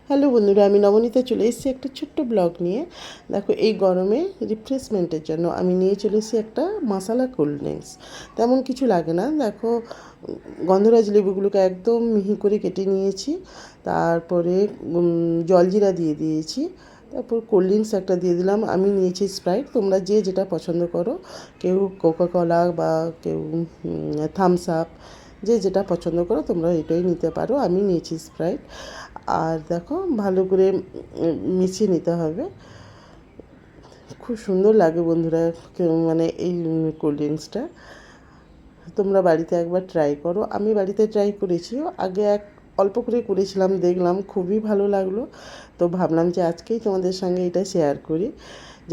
Hello বন্ধুরা, আমি নবনীতা চলে এসেছি একটা ছোট্ট ব্লগ নিয়ে। দেখো, এই গরমে রিফ্রেশমেন্টের জন্য আমি নিয়ে চলে এসেছি একটা মশালা কোল্ড ড্রিঙ্কস। তেমন কিছু লাগে না। দেখো, গন্ধরাজ লেবুগুলোকে একদম মিহি করে কেটে নিয়েছি, তারপরে জলজিরা দিয়ে দিয়েছি, তারপর কোল্ড ড্রিঙ্কস একটা দিয়ে দিলাম। আমি নিয়েছি স্প্রাইট, তোমরা যে যেটা পছন্দ করো, কেউ কোকাকোলা বা কেউ থামস আপ, যে যেটা পছন্দ করো তোমরা এটাই নিতে পারো। আমি নিয়েছি স্প্রাইট। আর দেখো, ভালো করে মিশিয়ে নিতে হবে। খুব সুন্দর লাগে বন্ধুরা, মানে এই কোল্ড ড্রিঙ্কসটা তোমরা বাড়িতে একবার ট্রাই করো। আমি বাড়িতে ট্রাই করেছি, আগে অল্প করে করেছিলাম, দেখলাম খুবই ভালো লাগলো, তো ভাবলাম যে আজকেই তোমাদের সঙ্গে এটা শেয়ার করি।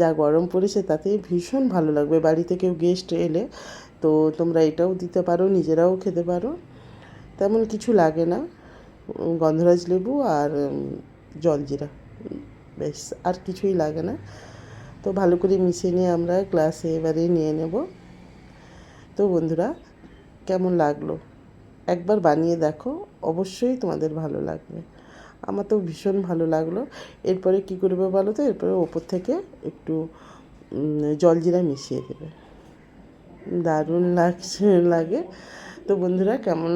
যা গরম পড়েছে তাতে ভীষণ ভালো লাগবে। বাড়িতে কেউ গেস্ট এলে তো তোমরা এটাও দিতে পারো, নিজেরাও খেতে পারো। তেমন কিছু লাগে না, গন্ধরাজ লেবু আর জলজিরা, বেশ আর কিছুই লাগে না। তো ভালো করে মিশিয়ে নিয়ে আমরা গ্লাসে এবারে নিয়ে নেব। তো বন্ধুরা, কেমন লাগলো একবার বানিয়ে দেখো, অবশ্যই তোমাদের ভালো লাগবে। আমার তো ভীষণ ভালো লাগলো। এরপরে কি করবে বলো তো, এরপরে ওপর থেকে একটু জলজিরা মিশিয়ে দেবে, দারুণ লাগে। তো বন্ধুরা, কেমন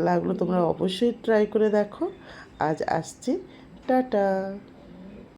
লাগলো তোমরা অবশ্যই ট্রাই করে দেখো। আজ আসছি, টাটা।